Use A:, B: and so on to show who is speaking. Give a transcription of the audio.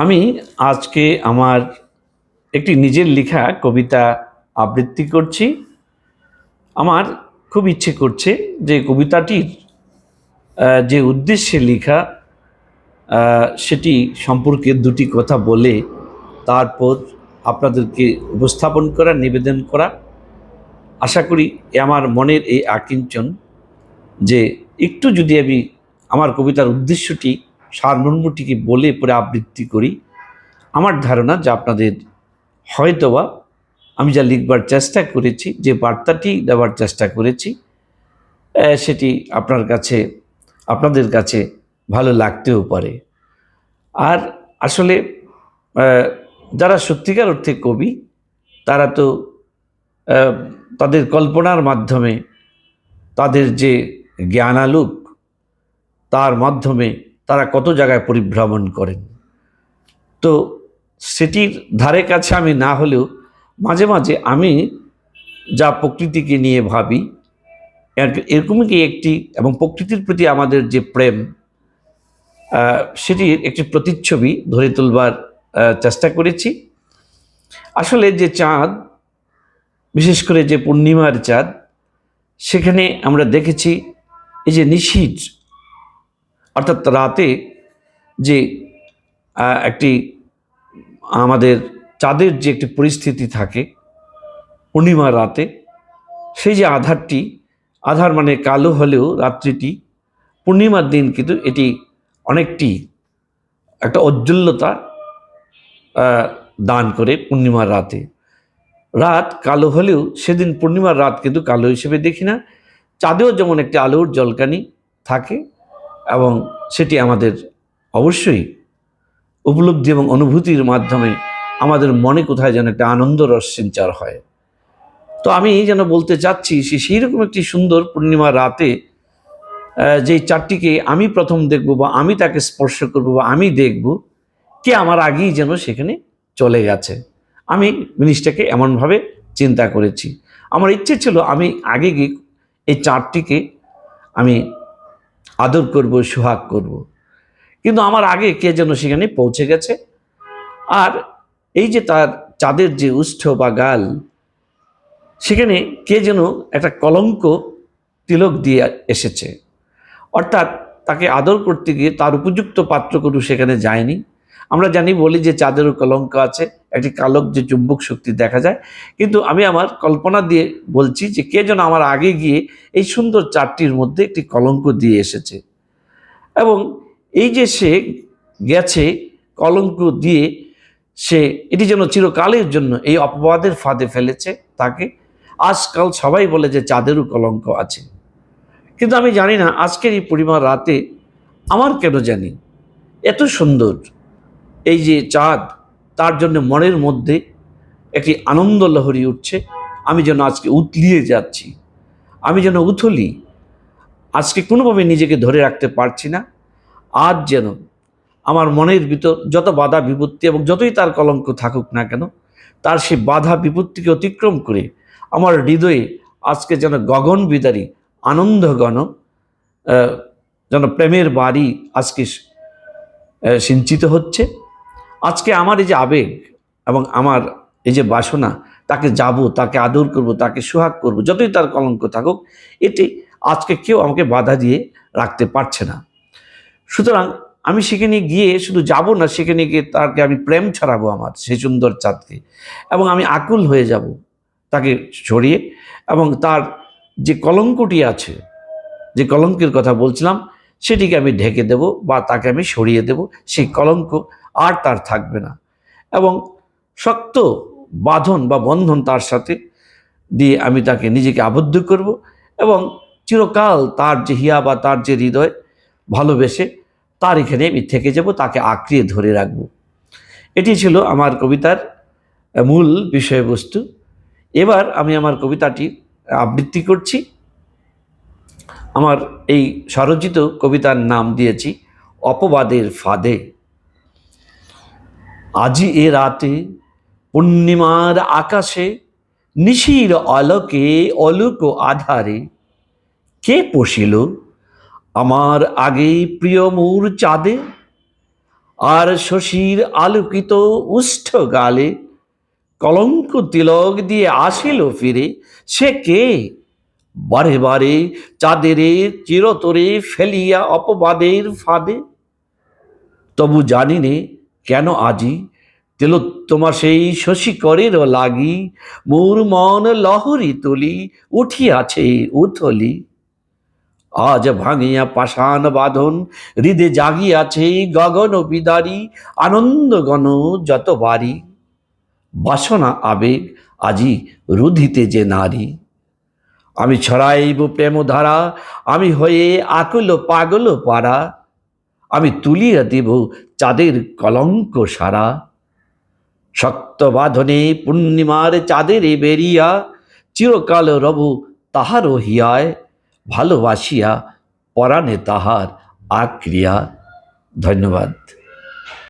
A: আমি আজকে আমার একটি নিজের লেখা কবিতা আবৃত্তি করছি। আমার খুব ইচ্ছে করছে যে কবিতাটির যে উদ্দেশ্যে লেখা সেটি সম্পর্কে দুটি কথা বলে তারপর আপনাদেরকে উপস্থাপন করা, নিবেদন করা। আশা করি আমার মনের এই আকিঞ্চন যে একটু যদি আমি আমার কবিতার উদ্দেশ্যটি সারমর্মটিকে বলে পরে আবৃত্তি করি, আমার ধারণা যে আপনাদের হয়তোবা আমি যা লিখবার চেষ্টা করেছি, যে বার্তাটি দেওয়ার চেষ্টা করেছি, সেটি আপনাদের কাছে ভালো লাগতেও পারে। আর আসলে যারা সত্যিকার অর্থে কবি, তারা তো তাদের কল্পনার মাধ্যমে, তাদের যে জ্ঞানালোক, তার মাধ্যমে তারা কত জায়গায় পরিভ্রমণ করেন। তো সেটির ধারে কাছে আমি না হলেও মাঝে মাঝে আমি যা প্রকৃতিকে নিয়ে ভাবি, এরকমই কি একটি, এবং প্রকৃতির প্রতি আমাদের যে প্রেম, সেটির একটি প্রতিচ্ছবি ধরে তুলবার চেষ্টা করেছি। আসলে যে চাঁদ, বিশেষ করে যে পূর্ণিমার চাঁদ, সেখানে আমরা দেখেছি এই যে নিশীথ, অর্থাৎ রাতে যে একটি আমাদের চাঁদের যে একটি পরিস্থিতি থাকে পূর্ণিমার রাতে, সেই যে আধার মানে কালো হলেও রাত্রিটি, পূর্ণিমার দিন কিন্তু এটি অনেকটি একটা ঔজ্জ্বল্যতা দান করে। পূর্ণিমার রাত কালো হলেও সেদিন পূর্ণিমার রাত কিন্তু কালো হিসেবে দেখি না। চাঁদেও যেমন একটি আলোর জলকানি থাকে, এবং সেটি আমাদের অবশ্যই উপলব্ধি এবং অনুভূতির মাধ্যমে আমাদের মনে কোথায় যেন একটা আনন্দ রস সঞ্চার হয়। তো আমি যেন বলতে চাচ্ছি সেই রকম একটি সুন্দর পূর্ণিমার রাতে যেই চাঁদটিকে আমি প্রথম দেখব, বা আমি তাকে স্পর্শ করব, বা আমি দেখব, কে আমার আগেই যেন সেখানে চলে গেছে। আমি জিনিসটাকে এমনভাবে চিন্তা করেছি। আমার ইচ্ছে ছিল আমি আগে গিয়ে এই চাঁদটিকে আমি আদর করব, সোহাগ করব, কিন্তু আমার আগে কে যেন সেখানে পৌঁছে গেছে। আর এই যে তার চাঁদের যে উষ্ঠ বা গাল, সেখানে কে যেন একটা কলঙ্ক তিলক দিয়ে এসেছে। অর্থাৎ তাকে আদর করতে গিয়ে তার উপযুক্ত পাত্রকটু সেখানে যায়নি। আমরা জানি, বলি যে চাঁদেরও কলঙ্ক আছে, একটি কালক যে চুম্বক শক্তি দেখা যায়, কিন্তু আমি আমার কল্পনা দিয়ে বলছি যে কে যেন আমার আগে গিয়ে এই সুন্দর চাঁদটির মধ্যে একটি কলঙ্ক দিয়ে এসেছে, এবং এই যে সে গেছে কলঙ্ক দিয়ে, সে এটি যেন চিরকালের জন্য এই অপবাদের ফাঁদে ফেলেছে তাকে। আজকাল সবাই বলে যে চাঁদেরও কলঙ্ক আছে, কিন্তু আমি জানি না আজকের এই পূর্ণিমার রাতে আমার কেন জানি এত সুন্দর এই যে চাঁদ, তার জন্য মনের মধ্যে একটি আনন্দ লহরী উঠছে। আমি যেন আজকে উতলিয়ে যাচ্ছি, আমি যেন উথলি, আজকে কোনোভাবে নিজেকে ধরে রাখতে পারছি না। আজ যেন আমার মনের ভিতর যত বাধা বিপত্তি এবং যতই তার কলঙ্ক থাকুক না কেন, তার সেই বাধা বিপত্তিকে অতিক্রম করে আমার হৃদয়ে আজকে যেন গগন বিদারী আনন্দঘন যেন প্রেমের বাড়ি আজকে সিঞ্চিত হচ্ছে। আজকে আমার এই যে আবেগ এবং আমার এই যে বাসনা, তাকে যাব, তাকে আদর করব, তাকে সোহাগ করব, যতই তার কলঙ্ক থাকুক, এটি আজকে কেউ আমাকে বাধা দিয়ে রাখতে পারছে না। সুতরাং আমি সেখানে গিয়ে শুধু যাব না, সেখানে গিয়ে তাকে আমি প্রেম ছড়াবো আমার সেই সুন্দর চাঁদকে, এবং আমি আকুল হয়ে যাব তাকে ছড়িয়ে, এবং তার যে কলঙ্কটি আছে, যে কলঙ্কের কথা বলছিলাম, সেটিকে আমি ঢেকে দেব বা তাকে আমি সরিয়ে দেব। সেই কলঙ্ক আর তার থাকবে না, এবং শক্ত বাঁধন বা বন্ধন তার সাথে দিয়ে আমি তাকে নিজেকে আবদ্ধ করব, এবং চিরকাল তার যে হিয়া বা তার যে হৃদয় ভালোবেসে তার এখানে আমি থেকে যাব, তাকে আঁকড়িয়ে ধরে রাখব। এটি ছিল আমার কবিতার মূল বিষয়বস্তু। এবার আমি আমার কবিতাটি আবৃত্তি করছি। আমার এই স্বরচিত কবিতার নাম দিয়েছি অপবাদের ফাঁদে। আজি এ রাতে পূর্ণিমার আকাশে, নিশির আলোকে অলোক আধারে, কে পশিল আমার আগে প্রিয় মোর চাঁদে? আর শশীর আলোকিত উষ্ঠ গালে কলঙ্ক তিলক দিয়ে আসিল ফিরে। সে কে? বারে বারে চাঁদেরে চিরতরে ফেলিয়া অপবাদের ফাঁদে। তবু জানি নে কেন আজি তিলোত্তমা সেই শশীকরের লাগি মোর মন লহরী তুলি উঠিয়াছে উথলি। আজ ভাঙিয়া পাষাণ বাঁধন হৃদে জাগিয়াছে গগন বিদারী আনন্দ গণ যত বাড়ি। বাসনা আবেগ আজি রুধিতে যে নারী। আমি ছড়াইব প্রেমধারা, আমি হয়ে আকুল পাগল পারা, আমি তুলিয়া দিব চাঁদের কলঙ্ক সারা। শক্ত বাঁধনে পূর্ণিমার চাঁদের বেরিয়া চিরকাল রব তাহার হিয়ায়, ভালোবাসিয়া পরাণে তাহার আক্রিয়া। ধন্যবাদ।